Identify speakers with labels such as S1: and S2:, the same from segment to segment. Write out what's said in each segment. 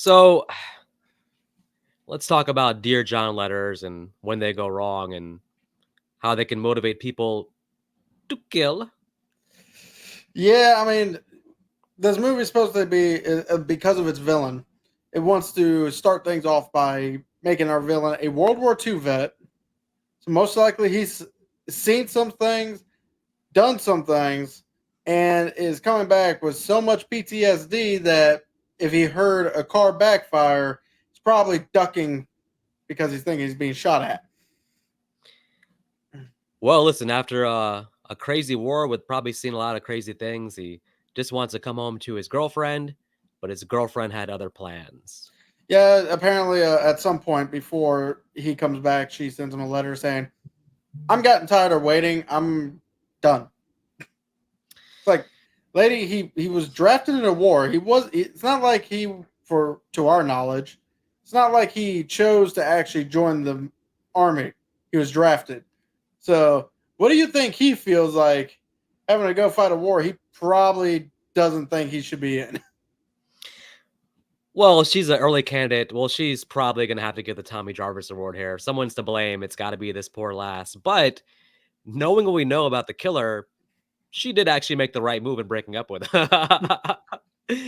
S1: So let's talk about Dear John letters and when they go wrong and how they can motivate people to kill.
S2: Yeah, I mean, this movie is supposed to be because of its villain. It wants to start things off by making our villain a World War II vet. So most likely he's seen some things, done some things, and is coming back with so much PTSD that if he heard a car backfire, he's probably ducking because he's thinking he's being shot at.
S1: Well, listen, after a crazy war with probably seen a lot of crazy things, he just wants to come home to his girlfriend, but his girlfriend had other plans.
S2: Yeah, apparently at some point before he comes back, she sends him a letter saying, "I'm getting tired of waiting. I'm done." It's like, lady, he was drafted in a war. He was. It's not like he, for to our knowledge, it's not like he chose to actually join the army. He was drafted. So, what do you think he feels like having to go fight a war he probably doesn't think he should be in?
S1: Well, she's an early candidate. Well, she's probably going to have to get the Tommy Jarvis Award here. If someone's to blame, it's got to be this poor lass. But knowing what we know about the killer, she did actually make the right move in breaking up with him.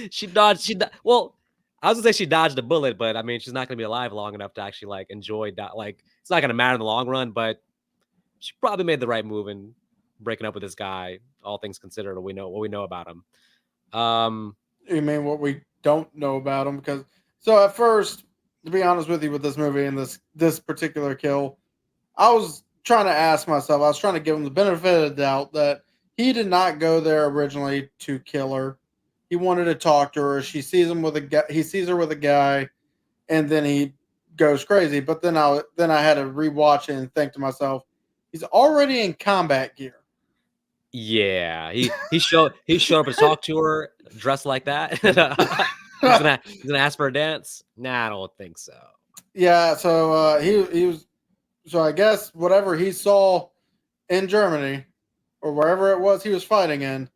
S1: she dodged. Well, I was gonna say she dodged a bullet, but I mean, she's not gonna be alive long enough to actually like enjoy that. Like, it's not gonna matter in the long run. But she probably made the right move in breaking up with this guy. All things considered, what we know about him.
S2: You mean what we don't know about him? Because so at first, to be honest with you, with this movie and this particular kill, I was trying to ask myself, I was trying to give him the benefit of the doubt that he did not go there originally to kill her. He wanted to talk to her. She sees him with a guy. He sees her with a guy, and then he goes crazy. But then I had to rewatch it and think to myself, he's already in combat gear.
S1: Yeah, he showed up to talk to her dressed like that. he's gonna ask for a dance. Nah, I don't think so.
S2: Yeah, so he was. So I guess whatever he saw in Germany or wherever it was he was fighting in,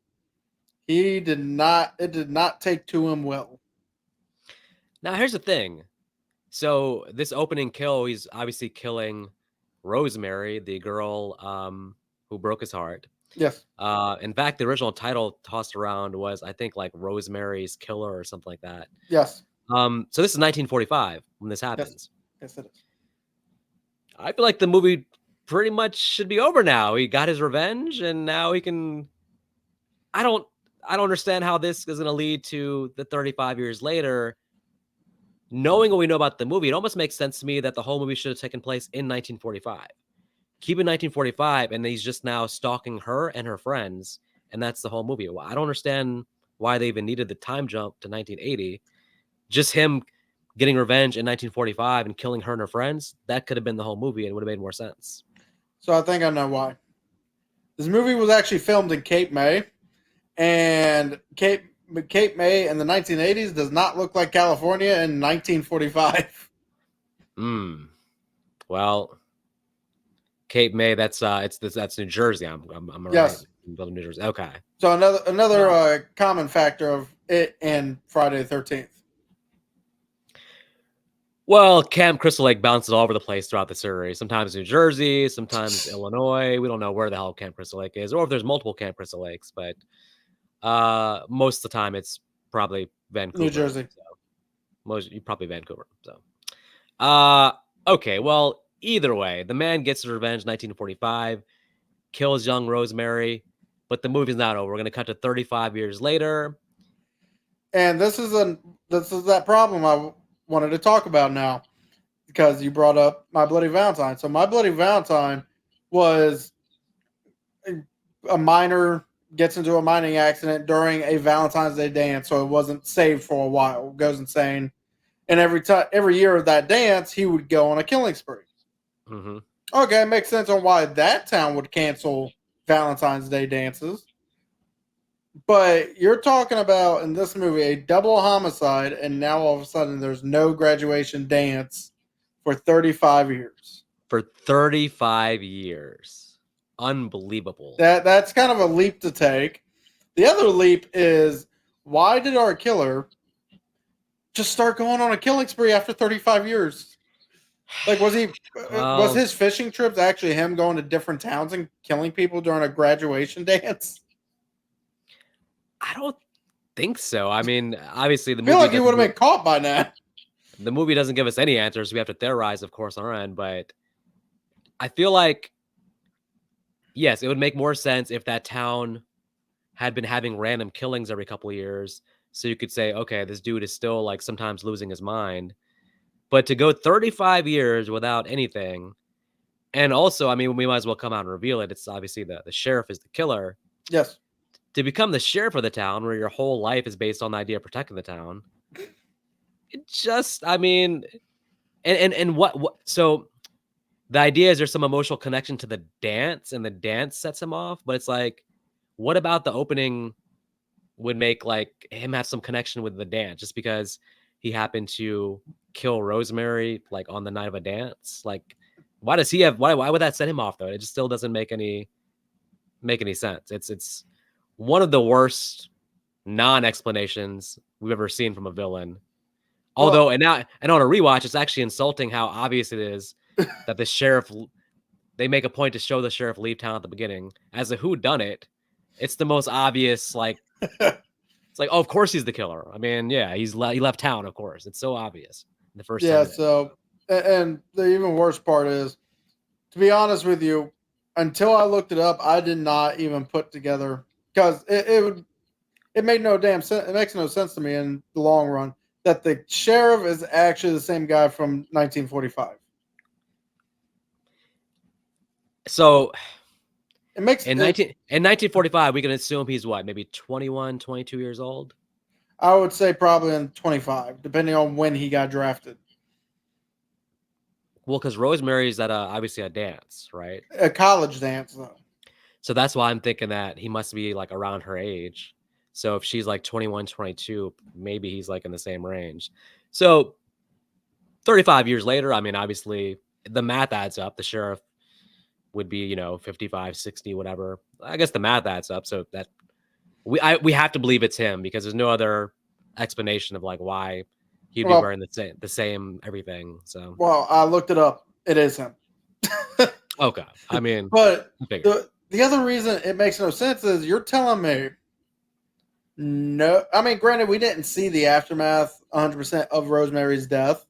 S2: he did not. It did not take to him well.
S1: Now here's the thing. So this opening kill, he's obviously killing Rosemary, the girl who broke his heart.
S2: Yes.
S1: In fact, the original title tossed around was, I think, like Rosemary's Killer or something like that.
S2: Yes.
S1: So this is 1945 when this
S2: Yes.
S1: happens.
S2: Yes, it is.
S1: I feel like the movie pretty much should be over now. He got his revenge, and now he can. I don't. I don't understand how this is going to lead to the 35 years later. Knowing what we know about the movie, it almost makes sense to me that the whole movie should have taken place in 1945. Keep in 1945, and he's just now stalking her and her friends, and that's the whole movie. Well, I don't understand why they even needed the time jump to 1980. Just him getting revenge in 1945 and killing her and her friends, that could have been the whole movie and it would have made more sense.
S2: So I think I know why. This movie was actually filmed in Cape May, and Cape May in the 1980s does not look like California in 1945.
S1: Hmm. Well, Cape May, that's New Jersey. I'm right.
S2: Yes.
S1: New Jersey. Okay.
S2: So another
S1: Well,
S2: common factor of it and Friday the 13th.
S1: Well, Camp Crystal Lake bounces all over the place throughout the series. Sometimes New Jersey, sometimes Illinois. We don't know where the hell Camp Crystal Lake is, or if there's multiple Camp Crystal Lakes. But most of the time, it's probably
S2: New
S1: Vancouver.
S2: Jersey.
S1: So probably Vancouver. So uh, okay. Well, either way, the man gets his revenge. 1945, kills young Rosemary, but the movie's not over. We're gonna cut to 35 years later.
S2: And this is that problem I wanted to talk about now because you brought up My Bloody Valentine. So My Bloody Valentine was a minor gets into a mining accident during a Valentine's Day dance, so it wasn't saved for a while. Goes insane, and every year of that dance, he would go on a killing spree.
S1: Mm-hmm.
S2: Okay, it makes sense on why that town would cancel Valentine's Day dances. But you're talking about in this movie a double homicide, and now all of a sudden there's no graduation dance for 35 years.
S1: For 35 years. Unbelievable.
S2: That's kind of a leap to take. The other leap is why did our killer just start going on a killing spree after 35 years? Like, was
S1: Well,
S2: his fishing trips actually him going to different towns and killing people during a graduation dance?
S1: I don't think so. I mean, obviously
S2: I feel like he would have been caught by now.
S1: the movie doesn't give us any answers. We have to theorize, of course, on our end. But I feel like, yes, it would make more sense if that town had been having random killings every couple of years. So you could say, okay, this dude is still like sometimes losing his mind. But to go 35 years without anything, and also, I mean, we might as well come out and reveal it. It's obviously the sheriff is the killer.
S2: Yes.
S1: To become the sheriff of the town, where your whole life is based on the idea of protecting the town, it just, I mean, and what? So the idea is there's some emotional connection to the dance, and the dance sets him off. But it's like, what about the opening would make like him have some connection with the dance just because he happened to kill Rosemary like on the night of a dance? Like, why does he have why would that set him off though? It just still doesn't make any sense. It's one of the worst non-explanations we've ever seen from a villain. Although,
S2: Well,
S1: and on a rewatch, it's actually insulting how obvious it is that the sheriff. They make a point to show the sheriff leave town at the beginning as a who done it. It's the most obvious. Like, it's like, oh, of course he's the killer. I mean, yeah, he left town. Of course, it's so obvious in the first 10
S2: yeah.
S1: minutes.
S2: So, and the even worse part is, to be honest with you, until I looked it up, I did not even put together because it made no damn sense. It makes no sense to me in the long run that the sheriff is actually the same guy from 1945.
S1: So
S2: It makes
S1: in
S2: it,
S1: 1945, we can assume he's what, maybe 21, 22 years old.
S2: I would say probably in 25, depending on when he got drafted.
S1: Well, because Rosemary's at obviously a dance, right?
S2: A college dance, though.
S1: So that's why I'm thinking that he must be like around her age. So if she's like 21, 22, maybe he's like in the same range. So 35 years later, I mean, obviously the math adds up. The sheriff would be, 55, 60, whatever. I guess the math adds up. So that we have to believe it's him because there's no other explanation of like why he'd be
S2: Well,
S1: wearing the same everything. So
S2: well, I looked it up. It is him.
S1: okay, I mean,
S2: But
S1: figure.
S2: the other reason it makes no sense is you're telling me no. I mean, granted, we didn't see the aftermath 100% of Rosemary's death.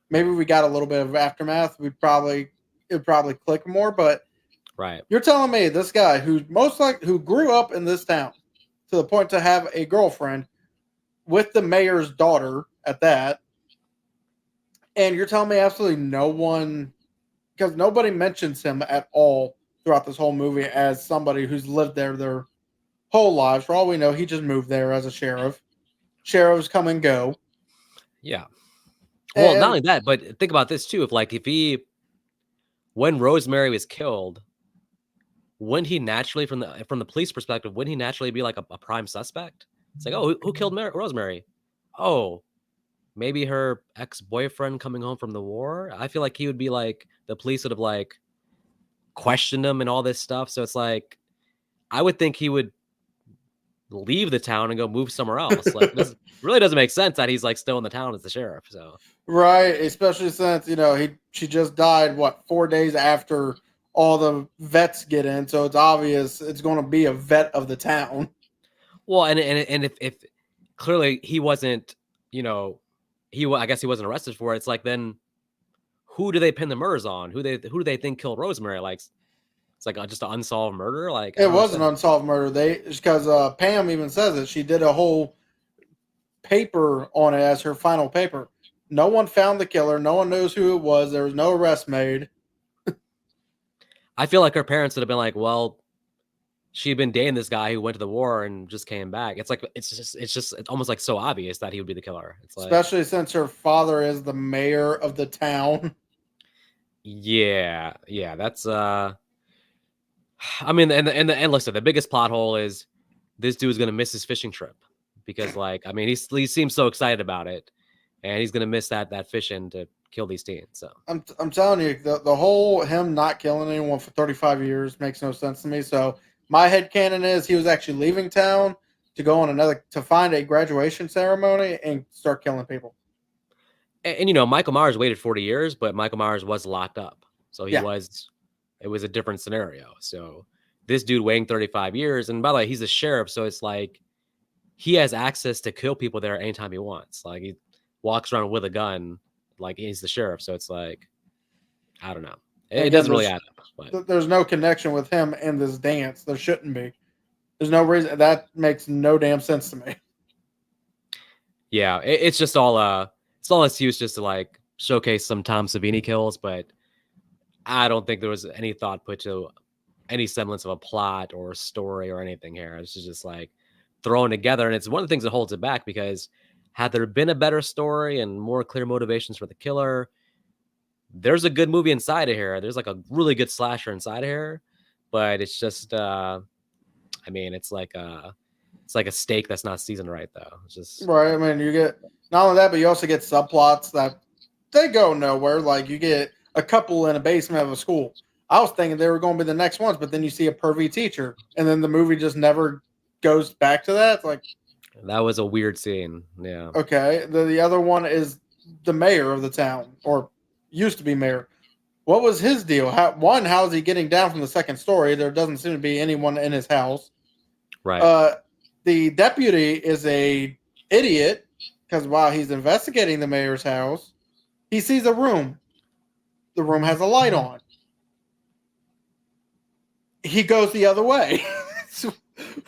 S2: Maybe we got a little bit of aftermath. It would probably click more. But
S1: Right.
S2: you're telling me this guy who grew up in this town to the point to have a girlfriend with the mayor's daughter at that, and you're telling me absolutely no one, because nobody mentions him at all throughout this whole movie as somebody who's lived there their whole lives. For all we know, he just moved there as a sheriff. Sheriffs come and go.
S1: Yeah. Well, not
S2: And
S1: only that, but think about this too. When Rosemary was killed, wouldn't he naturally, from the police perspective, wouldn't he naturally be like a prime suspect? It's like, oh, who killed Rosemary? Oh, maybe her ex-boyfriend coming home from the war. I feel like he would be like the police would have like questioned him and all this stuff. So it's like I would think he would leave the town and go move somewhere else. Like this really doesn't make sense that he's like still in the town as the sheriff. So
S2: right, especially since she just died 4 days after all the vets get in, so it's obvious it's going to be a vet of the town.
S1: well, and if clearly he wasn't, I guess he wasn't arrested for it. It's like then who do they pin the murders on? Who do they think killed Rosemary? Like it's like just an unsolved murder. Like I
S2: It
S1: don't
S2: was an
S1: understand.
S2: unsolved murder. Because Pam even says it. She did a whole paper on it as her final paper. No one found the killer. No one knows who it was. There was no arrest made.
S1: I feel like her parents would have been like, well, she'd been dating this guy who went to the war and just came back. It's like it's almost like so obvious that he would be the killer. It's like,
S2: Especially since her father is the mayor of the town.
S1: yeah, that's I mean, and listen, the biggest plot hole is this dude's gonna miss his fishing trip because, like, I mean, he seems so excited about it, and he's gonna miss that fishing to kill these teens. So
S2: I'm telling you, the whole him not killing anyone for 35 years makes no sense to me. So my headcanon is he was actually leaving town to go on to find a graduation ceremony and start killing people.
S1: And you know, Michael Myers waited 40 years, but Michael Myers was locked up. So
S2: Yeah.
S1: it was a different scenario. So this dude waiting 35 years, and by the way, he's a sheriff, so it's like he has access to kill people there anytime he wants. Like he walks around with a gun, like he's the sheriff. So it's like, I don't know. It
S2: Again,
S1: doesn't really add up. But
S2: there's no connection with him in this dance. There shouldn't be. There's no reason. That makes no damn sense to me.
S1: yeah, it's just all it's all excuse just to like showcase some Tom Savini kills, but I don't think there was any thought put to any semblance of a plot or a story or anything here. It's just like thrown together, and it's one of the things that holds it back because had there been a better story and more clear motivations for the killer, there's a good movie inside of here. There's like a really good slasher inside of here, but it's just I mean, it's like a steak that's not seasoned right though. It's just
S2: Right. I mean, you get not only that, but you also get subplots that they go nowhere. Like you get a couple in a basement of a school. I was thinking they were going to be the next ones, but then you see a pervy teacher, and then the movie just never goes back to that. It's like,
S1: that was a weird scene. Yeah.
S2: okay. The other one is the mayor of the town, or used to be mayor. What was his deal? How is he getting down from the second story? There doesn't seem to be anyone in his house.
S1: Right.
S2: The deputy is a idiot because while he's investigating the mayor's house, he sees a room. The room has a light on. He goes the other way.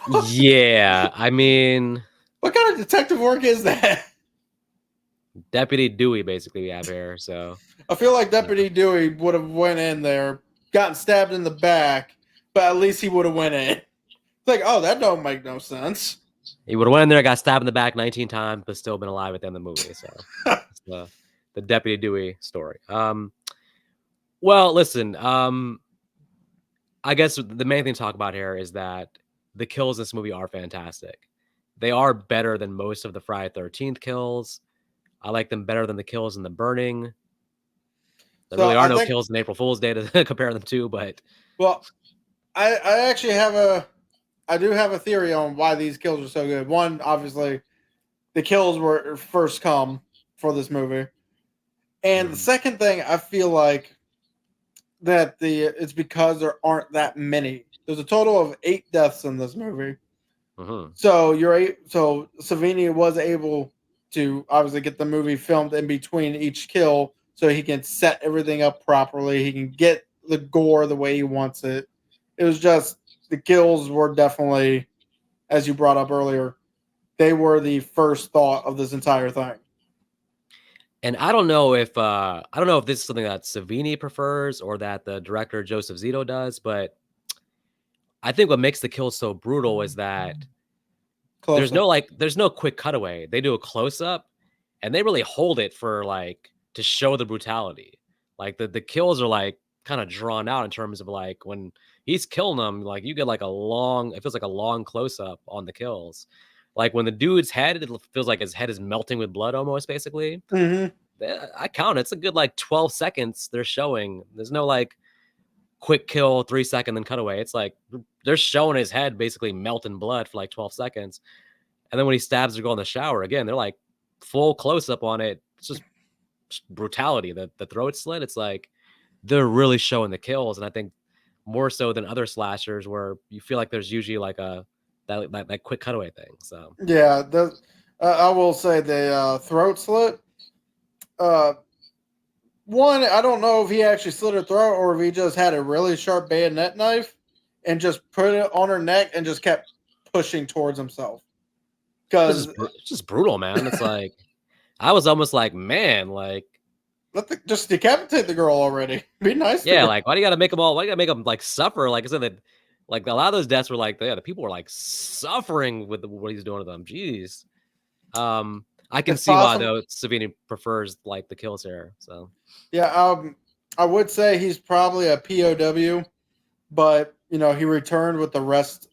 S1: Yeah, I mean,
S2: What kind of detective work is that?
S1: Deputy Dewey basically we have here. So
S2: I feel like Deputy Dewey would have went in there, gotten stabbed in the back, but at least he would have went in. It's like, oh, that don't make no sense.
S1: he would have went in there, got stabbed in the back 19 times, but still been alive at the end of the movie. So it's the Deputy Dewey story. Well, listen, I guess the main thing to talk about here is that the kills in this movie are fantastic. They are better than most of the Friday 13th kills. I like them better than the kills in The Burning. There
S2: So
S1: really are
S2: I
S1: no
S2: think,
S1: kills in April Fool's Day to compare them to, but
S2: well, I actually I do have a theory on why these kills are so good. One, obviously, the kills were first come for this movie. And the second thing, I feel like that it's because there aren't that many. There's a total of 8 deaths in this movie. So so Savini was able to obviously get the movie filmed in between each kill, so he can set everything up properly. He can get the gore the way he wants it. It was just the kills were definitely, as you brought up earlier, they were the first thought of this entire thing.
S1: And I don't know if this is something that Savini prefers or that the director Joseph Zito does, but I think what makes the kill so brutal is that there's no quick cutaway. They do a close up and they really hold it for like to show the brutality. Like the kills are like kind of drawn out in terms of like when he's killing them, like you get like it feels like a long close up on the kills. Like when the dude's head, it feels like his head is melting with blood almost basically.
S2: Mm-hmm.
S1: I count it's a good like 12 seconds they're showing. There's no like quick kill, 3 second, then cutaway. It's like they're showing his head basically melt in blood for like 12 seconds. And then when he stabs the girl in the shower, again, they're like full close up on it. It's just brutality. The throat slit. It's like they're really showing the kills. And I think more so than other slashers where you feel like there's usually like that quick cutaway thing. So
S2: Yeah, I will say the throat slit. One, I don't know if he actually slit her throat or if he just had a really sharp bayonet knife and just put it on her neck and just kept pushing towards himself. Because
S1: it's just brutal, man. It's like I was almost like, man, like
S2: just decapitate the girl already. Be nice to
S1: yeah,
S2: her.
S1: like why do you gotta make them all? Why do you gotta make them like suffer? Like I said, that like a lot of those deaths were like, yeah, the people were like suffering with what he's doing to them. Jeez. I can
S2: It's
S1: see why
S2: possible.
S1: though Savini prefers like the kills here. So
S2: Yeah, I would say he's probably a POW, but he returned with the rest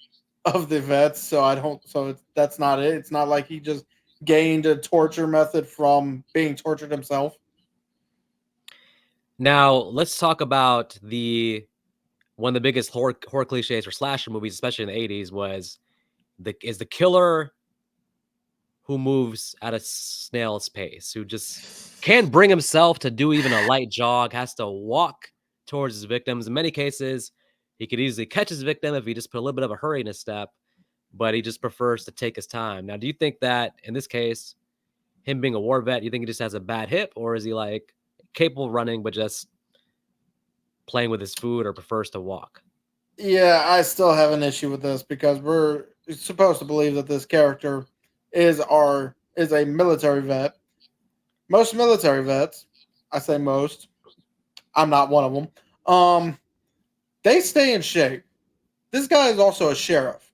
S2: of the vets, so I don't. So that's not it. It's not like he just gained a torture method from being tortured himself.
S1: now let's talk about the one of the biggest horror cliches for slasher movies, especially in the 80s, was the killer who moves at a snail's pace, who just can't bring himself to do even a light jog, has to walk towards his victims. In many cases, he could easily catch his victim if he just put a little bit of a hurry in his step, but he just prefers to take his time. Now, do you think that in this case, him being a war vet, you think he just has a bad hip, or is he like capable of running but just playing with his food or prefers to walk?
S2: Yeah, I still have an issue with this because we're supposed to believe that this character is a military vet. Most military vets, I say most, I'm not one of them. They stay in shape. This guy is also a sheriff.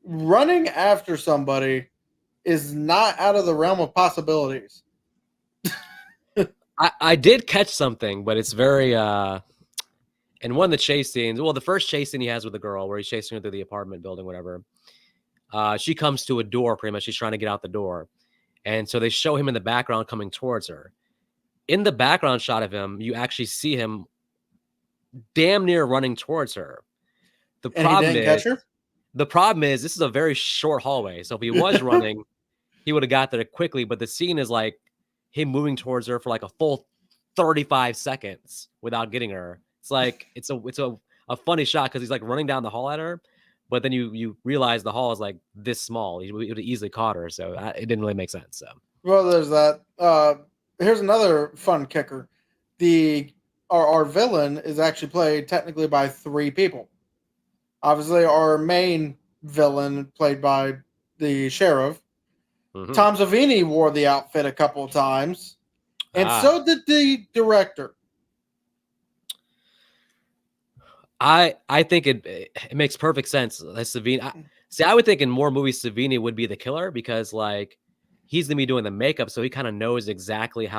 S2: Running after somebody is not out of the realm of possibilities.
S1: I did catch something, but it's very in one of the chase scenes, well, the first chase scene he has with the girl where he's chasing her through the apartment building, whatever. She comes to a door pretty much. She's trying to get out the door. And so they show him in the background coming towards her. In the background shot of him, you actually see him damn near running towards her. The
S2: And he
S1: problem
S2: didn't catch
S1: is,
S2: her?
S1: this is a very short hallway. So if he was running, he would have got there quickly. But the scene is like him moving towards her for like a full 35 seconds without getting her. It's like it's a funny shot because he's like running down the hall at her, but then you realize the hall is like this small. He would have easily caught her, so it didn't really make sense. So
S2: Well, there's that. Here's another fun kicker. Our villain is actually played technically by 3 people. Obviously, our main villain played by the sheriff. Tom Savini wore the outfit a couple of times, and so did the director.
S1: I think it makes perfect sense. Savini, I would think in more movies Savini would be the killer because like he's gonna be doing the makeup, so he kind of knows exactly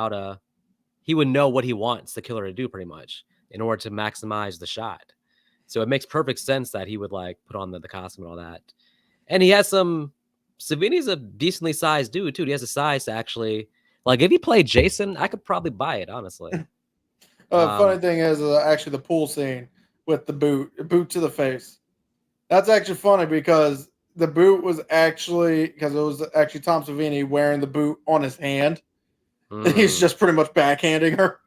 S1: he would know what he wants the killer to do pretty much in order to maximize the shot. So it makes perfect sense that he would like put on the costume and all that. And he has Savini's a decently sized dude too. He has a size to actually like if he played Jason, I could probably buy it honestly.
S2: Funny thing is actually the pool scene with the boot to the face. That's actually funny because the boot was actually because it was actually Tom Savini wearing the boot on his hand. And he's just pretty much backhanding her.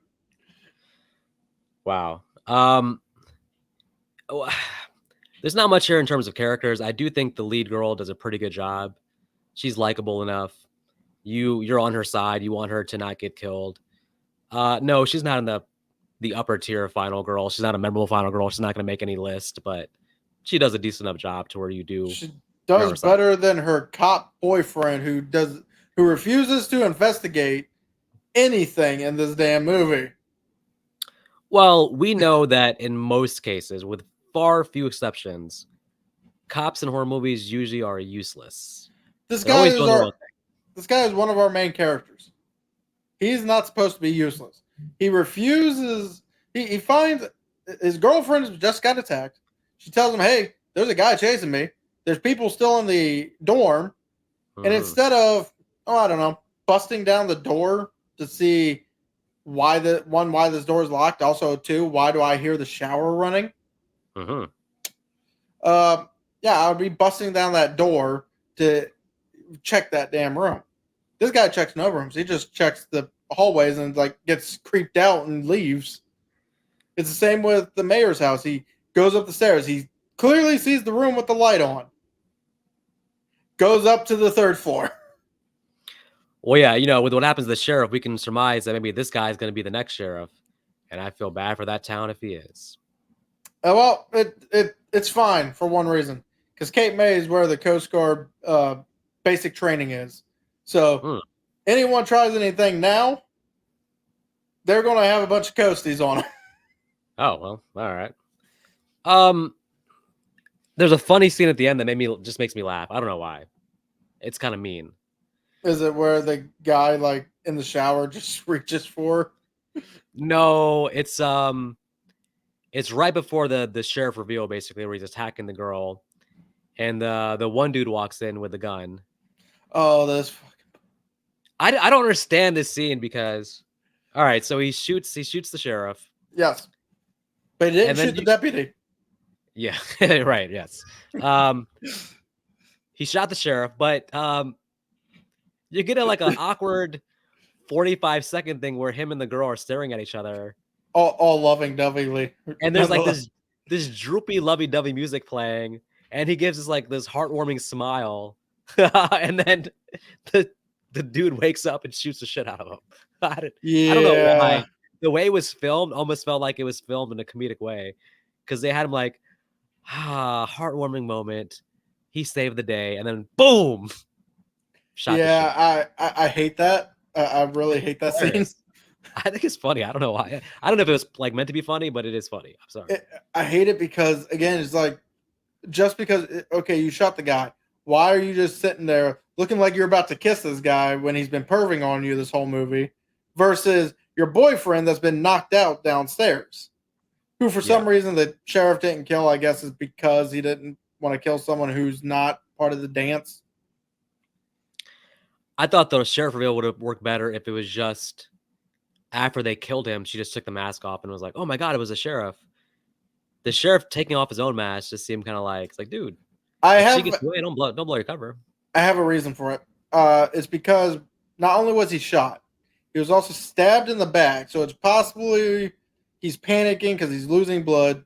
S1: Wow. There's not much here in terms of characters. I do think the lead girl does a pretty good job. She's likable enough. You're on her side. You want her to not get killed. No, she's not in the upper tier final girl. She's not a memorable final girl. She's not going to make any list, but she does a decent enough job to where you do.
S2: She does better than her cop boyfriend who refuses to investigate anything in this damn movie.
S1: Well, we know that in most cases, with far few exceptions, cops in horror movies usually are useless.
S2: This guy is one of our main characters. He's not supposed to be useless. He refuses. He finds his girlfriend has just got attacked. She tells him, "Hey, there's a guy chasing me. There's people still in the dorm." And instead of, I don't know, busting down the door to see why this door is locked, also 2, why do I hear the shower running? Yeah, I would be busting down that door to check that damn room. This guy checks no rooms. He just checks the hallways and like gets creeped out and leaves. It's the same with the mayor's house. He goes up the stairs. He clearly sees the room with the light on. Goes up to the 3rd floor.
S1: Well, yeah, with what happens to the sheriff, we can surmise that maybe this guy is going to be the next sheriff, and I feel bad for that town if he is.
S2: Well, it's fine for one reason, because Cape May is where the Coast Guard basic training is. So anyone tries anything now, they're going to have a bunch of coasties on them.
S1: Oh well, all right. There's a funny scene at the end that just makes me laugh. I don't know why. It's kind of mean.
S2: Is it where the guy like in the shower just reaches for?
S1: No, it's right before the sheriff reveal, basically, where he's attacking the girl, and the one dude walks in with a gun.
S2: Oh, that's fucking.
S1: I don't understand this scene because, all right, so he shoots the sheriff.
S2: Yes, but he didn't shoot the deputy.
S1: Yeah, right. Yes, he shot the sheriff, but You get like an awkward 45-second thing where him and the girl are staring at each other,
S2: all loving doveyly,
S1: and there's like this droopy lovey-dovey music playing, and he gives us like this heartwarming smile, and then the dude wakes up and shoots the shit out of him. I don't know why. The way it was filmed almost felt like it was filmed in a comedic way, because they had him like, heartwarming moment. He saved the day, and then boom, shot the shit.
S2: I hate that. I really hate that scene.
S1: I think it's funny. I don't know why. I don't know if it was like meant to be funny, but it is funny. I'm sorry.
S2: I hate it because again, it's like just because okay, you shot the guy. Why are you just sitting there looking like you're about to kiss this guy when he's been perving on you this whole movie, versus your boyfriend that's been knocked out downstairs, who for some reason the sheriff didn't kill? I guess is because he didn't want to kill someone who's not part of the dance.
S1: I thought the sheriff reveal would have worked better if it was just after they killed him, she just took the mask off and was like, "Oh my god, it was a sheriff." The sheriff taking off his own mask just seemed kind of like, it's like, dude, she gets away, don't blow your cover.
S2: I have a reason for it. It's because not only was he shot, he was also stabbed in the back. So it's possibly he's panicking because he's losing blood,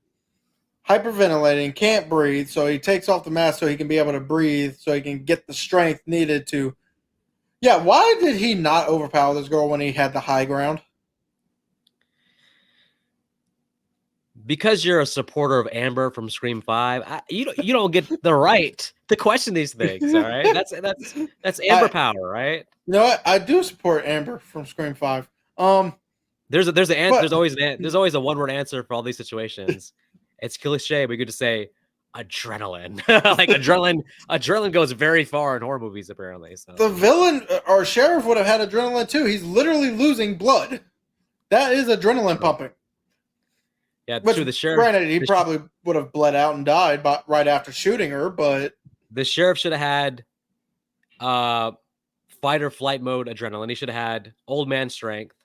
S2: hyperventilating, can't breathe. So he takes off the mask so he can be able to breathe, so he can get the strength needed to. Yeah, why did he not overpower this girl when he had the high ground?
S1: Because you're a supporter of Amber from Scream 5, you don't get the right to question these things. All right, that's Amber power, right?
S2: You know what? I do support Amber from Scream 5.
S1: There's always a one word answer for all these situations. It's cliche, but you could just say adrenaline. Like adrenaline goes very far in horror movies, apparently. So
S2: the villain or sheriff would have had adrenaline too. He's literally losing blood. That is adrenaline pumping.
S1: Yeah,
S2: which,
S1: true. The sheriff.
S2: Granted, he probably would have bled out and died right after shooting her, but
S1: the sheriff should have had fight or flight mode adrenaline. He should have had old man strength.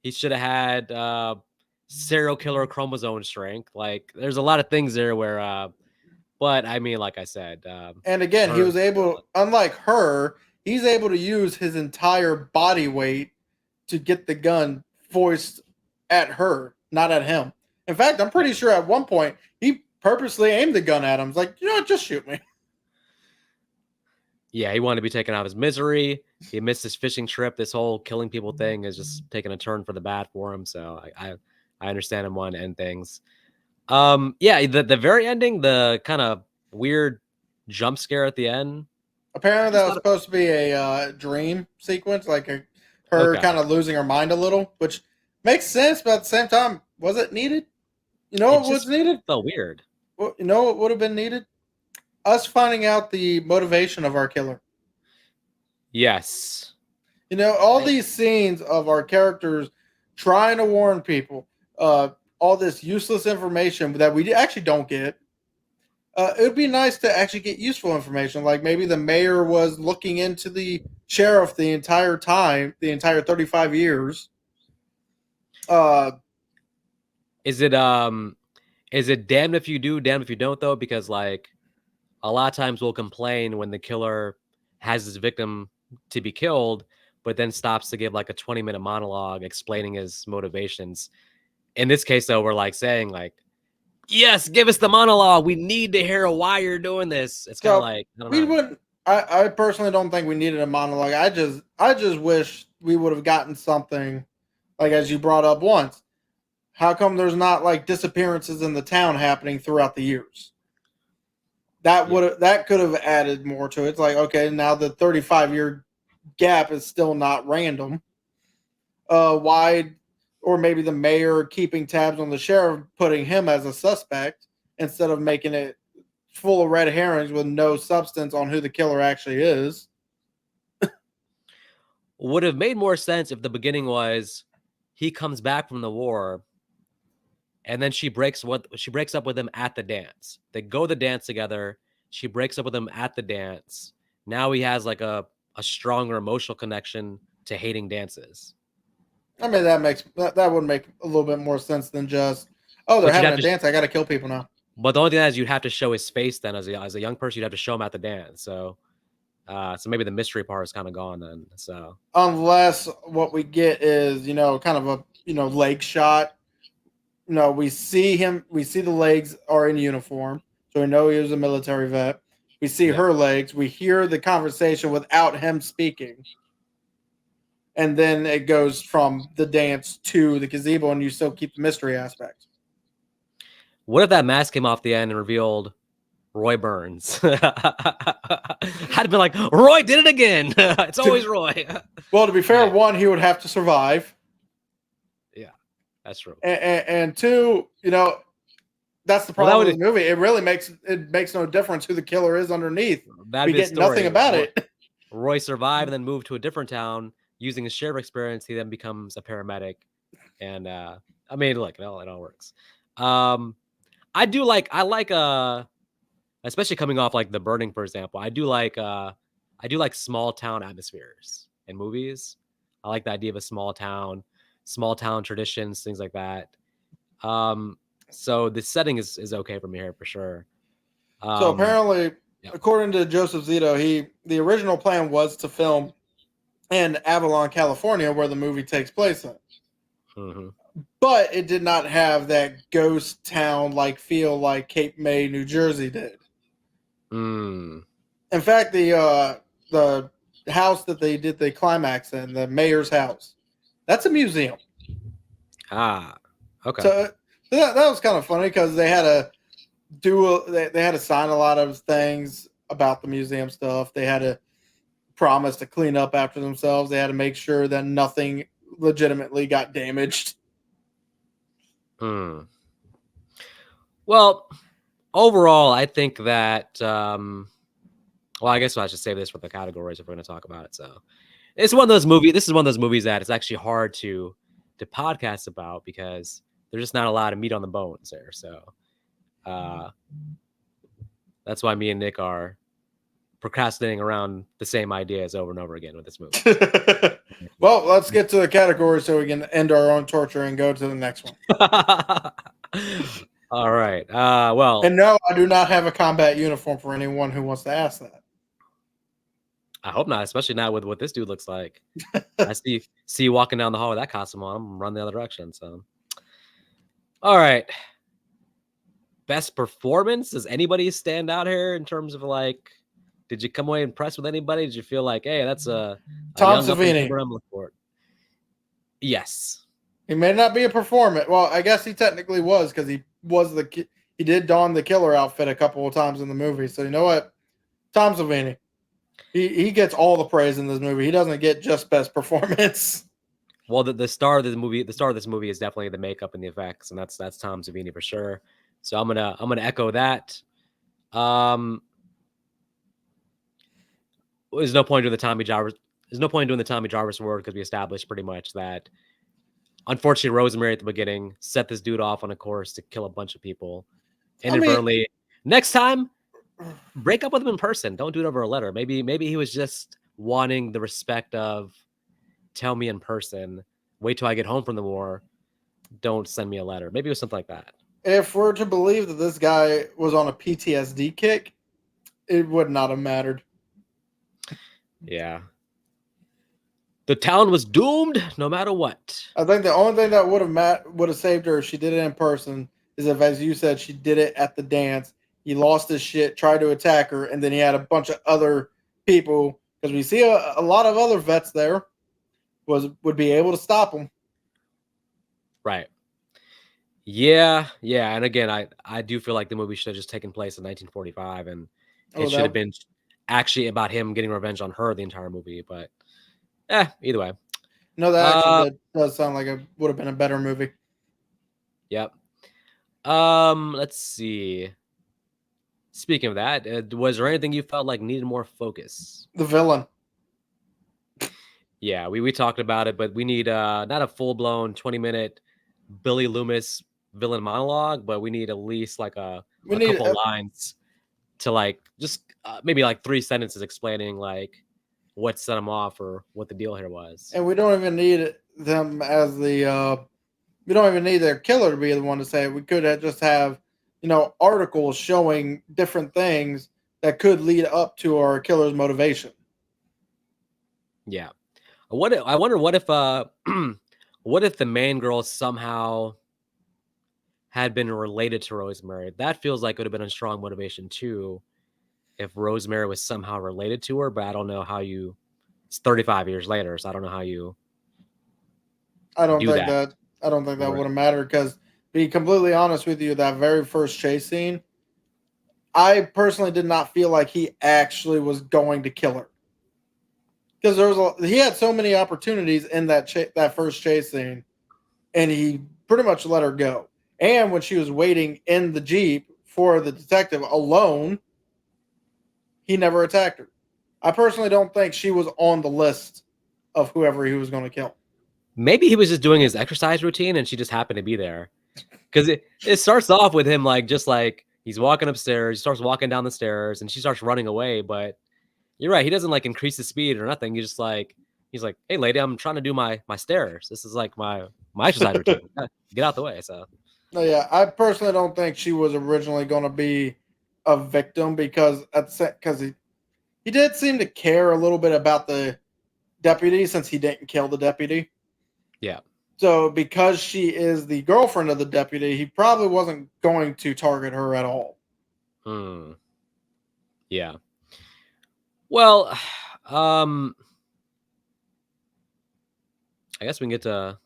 S1: He should have had serial killer chromosome strength. Like, there's a lot of things there where, but I mean, like I said,
S2: and again, he was able, unlike her, he's able to use his entire body weight to get the gun voiced at her, not at him. In fact, I'm pretty sure at one point he purposely aimed the gun at him. He's like, you know what, just shoot me.
S1: Yeah, he wanted to be taken out of his misery. He missed his fishing trip. This whole killing people thing is just taking a turn for the bad for him. So I understand him wanting to end things. Yeah, the very ending, the kind of weird jump scare at the end.
S2: Apparently that was supposed to be a dream sequence, like her kind of losing her mind a little, which makes sense, but at the same time, was it needed? You know what was needed?
S1: Felt weird.
S2: Well, you know what would have been needed? Us finding out the motivation of our killer.
S1: Yes.
S2: You know, all these scenes of our characters trying to warn people, all this useless information that we actually don't get. It would be nice to actually get useful information. Like maybe the mayor was looking into the sheriff the entire time, the entire 35 years.
S1: Is it damned if you do, damned if you don't, though? Because like a lot of times we'll complain when the killer has his victim to be killed, but then stops to give like a 20-minute monologue explaining his motivations. In this case, though, we're like saying like, yes, give us the monologue. We need to hear why you're doing this. It's kind of like,
S2: I personally don't think we needed a monologue. I just wish we would have gotten something like, as you brought up once. How come there's not like disappearances in the town happening throughout the years? That could have added more to it. It's like, okay, now the 35-year gap is still not random. Why, or maybe the mayor keeping tabs on the sheriff, putting him as a suspect instead of making it full of red herrings with no substance on who the killer actually is.
S1: Would have made more sense if the beginning was he comes back from the war and then she breaks up with him at the dance. They go to the dance together. She breaks up with him at the dance. Now he has like a stronger emotional connection to hating dances.
S2: I mean, that would make a little bit more sense than just, oh, they're having a dance. I got to kill people now.
S1: But the only thing is, you'd have to show his face then as a young person. You'd have to show him at the dance. So So maybe the mystery part is kind of gone then. So
S2: Unless what we get is, kind of a, leg shot. We see him, we see the legs are in uniform. So we know he was a military vet. We see
S1: yeah.
S2: her legs. We hear the conversation without him speaking. And then it goes from the dance to the gazebo, and you still keep the mystery aspect.
S1: What if that mask came off the end and revealed Roy Burns? I'd be like, Roy did it again. It's always Roy.
S2: Well, to be fair,
S1: Yeah.
S2: one, he would have to survive.
S1: Yeah, that's true.
S2: And two, that's the
S1: Well, that
S2: problem with
S1: would
S2: the movie. It really makes no difference who the killer is underneath.
S1: that'd
S2: We
S1: be the
S2: get nothing
S1: story.
S2: about it.
S1: Roy survived and then moved to a different town using his sheriff experience. He then becomes a paramedic, and I mean, look, it all works. I do like especially coming off like The Burning, for example. I do like small town atmospheres in movies. I like the idea of a small town traditions, things like that. So the setting is okay for me here for sure.
S2: So apparently,
S1: yeah.
S2: according to Joseph Zito, the original plan was to film in Avalon, California, where the movie takes place in.
S1: Mhm.
S2: But it did not have that ghost town like feel like Cape May, New Jersey did.
S1: Mm.
S2: In fact, the house that they did the climax in, the mayor's house, that's a museum.
S1: Ah, okay.
S2: So that was kind of funny because they had they had to sign a lot of things about the museum stuff. They had to promise to clean up after themselves. They had to make sure that nothing legitimately got damaged.
S1: Hmm. Well, overall, I think that well, I guess I should save this for the categories if we're going to talk about it. So it's one of those movies. This is one of those movies that it's actually hard to podcast about because there's just not a lot of meat on the bones there. So that's why me and Nick are procrastinating around the same ideas over and over again with this movie.
S2: Well, let's get to the category so we can end our own torture and go to the next one.
S1: All right. Well,
S2: and no, I do not have a combat uniform for anyone who wants to ask that.
S1: I hope not, especially not with what this dude looks like. I see you walking down the hall with that costume on. I'm gonna run the other direction. So, all right. Best performance? Does anybody stand out here in terms of like? Did you come away impressed with anybody? Did you feel like, hey, that's a
S2: Tom
S1: young
S2: Savini?
S1: Yes.
S2: He may not be a performance. Well, I guess he technically was because he did don the killer outfit a couple of times in the movie. So you know what, Tom Savini, he gets all the praise in this movie. He doesn't get just best performance.
S1: Well, the star of the movie, the star of this movie is definitely the makeup and the effects, and that's Tom Savini for sure. So I'm gonna echo that. There's no point doing the Tommy Jarvis. There's no point doing the Tommy Jarvis word because we established pretty much that. Unfortunately, Rosemary at the beginning set this dude off on a course to kill a bunch of people. Inadvertently, next time, break up with him in person. Don't do it over a letter. Maybe he was just wanting the respect of tell me in person. Wait till I get home from the war. Don't send me a letter. Maybe it was something like that.
S2: If we're to believe that this guy was on a PTSD kick, it would not have mattered.
S1: Yeah. The town was doomed no matter what.
S2: I think the only thing that would have saved her if she did it in person is if, as you said, she did it at the dance. He lost his shit, tried to attack her, and then he had a bunch of other people, because we see a lot of other vets there, would be able to stop him.
S1: Right. Yeah. And again, I do feel like the movie should have just taken place in 1945, and it should have been actually about him getting revenge on her the entire movie. But either way.
S2: No, that actually does sound like it would have been a better movie.
S1: Yep. Let's see. Speaking of that, was there anything you felt like needed more focus?
S2: The villain.
S1: Yeah, we talked about it, but we need not a full-blown 20-minute Billy Loomis villain monologue, but we need at least like a couple lines to like just maybe like 3 sentences explaining like what set him off or what the deal here was.
S2: And we don't even need them as the we don't even need their killer to be the one to say it. We could just have, articles showing different things that could lead up to our killer's motivation.
S1: Yeah. I wonder what if the main girl somehow had been related to Rosemary? That feels like it would have been a strong motivation too, if Rosemary was somehow related to her, but I don't know how you. It's 35 years later, so I don't know how you
S2: I don't
S1: do
S2: think
S1: that.
S2: that I don't think that
S1: Right.
S2: would have mattered because, be completely honest with you, that very first chase scene, I personally did not feel like he actually was going to kill her because he had so many opportunities in that first chase scene, and he pretty much let her go. And when she was waiting in the Jeep for the detective alone, he never attacked her. I personally don't think she was on the list of whoever he was going to kill.
S1: Maybe he was just doing his exercise routine and she just happened to be there. Because it starts off with him like just like he's walking upstairs, he starts walking down the stairs, and she starts running away. But you're right, he doesn't like increase the speed or nothing. He's like, hey lady, I'm trying to do my stairs. This is like my exercise routine. Get out the way. So
S2: No, yeah, I personally don't think she was originally going to be a victim because he did seem to care a little bit about the deputy since he didn't kill the deputy.
S1: yeah.
S2: So because she is the girlfriend of the deputy, he probably wasn't going to target her at all.
S1: Hmm. Yeah. Well, um, I guess we can get to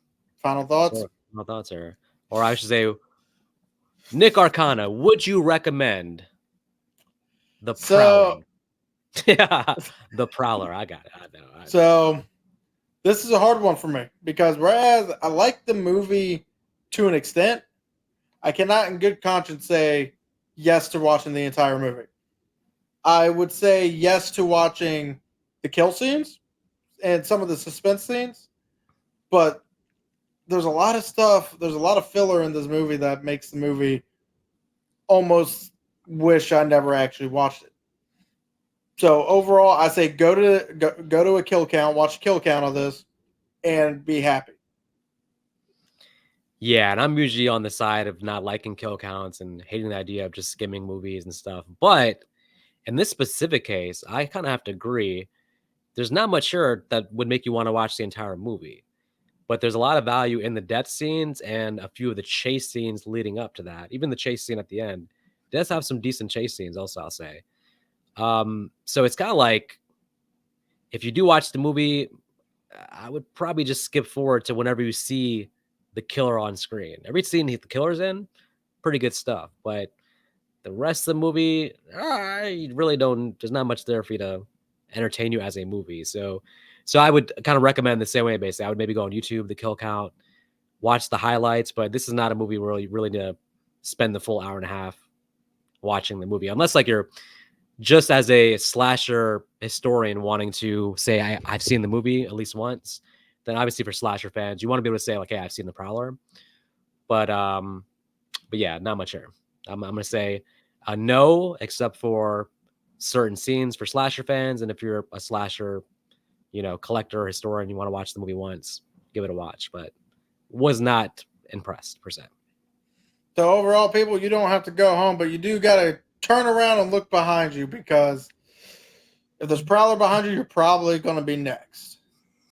S2: Final thoughts.
S1: sort of my thoughts here. Or I should say, Nick Arcana, would you recommend The
S2: So
S1: Prowling? Yeah, The Prowler. I got it. I know. I know.
S2: so this is a hard one for me because whereas I like the movie to an extent, I cannot in good conscience say yes to watching the entire movie. I would say yes to watching the kill scenes and some of the suspense scenes, but there's a lot of stuff, there's a lot of filler in this movie that makes the movie almost wish I never actually watched it. So overall, I say go to a kill count, watch a kill count of this, and be happy.
S1: Yeah, and I'm usually on the side of not liking kill counts and hating the idea of just skimming movies and stuff. But in this specific case, I kind of have to agree. There's not much here that would make you want to watch the entire movie, but there's a lot of value in the death scenes and a few of the chase scenes leading up to that. Even the chase scene at the end does have some decent chase scenes, also, I'll say. So it's kind of like if you do watch the movie, I would probably just skip forward to whenever you see the killer on screen. Every scene the killer's in, pretty good stuff. But the rest of the movie, I really don't. There's not much there for you to entertain you as a movie. So I would kind of recommend the same way. Basically, I would maybe go on YouTube, the kill count, watch the highlights. But this is not a movie where you really need to spend the full hour and a half watching the movie, unless like you're just as a slasher historian wanting to say I've seen the movie at least once. Then obviously for slasher fans, you want to be able to say like, hey, I've seen the Prowler. But but yeah, not much here. I'm gonna say no, except for certain scenes for slasher fans, and if you're a slasher, collector or historian, you want to watch the movie once, give it a watch. But was not impressed per se.
S2: So overall, people, you don't have to go home, but you do got to turn around and look behind you because if there's Prowler behind you, you're probably going to be next.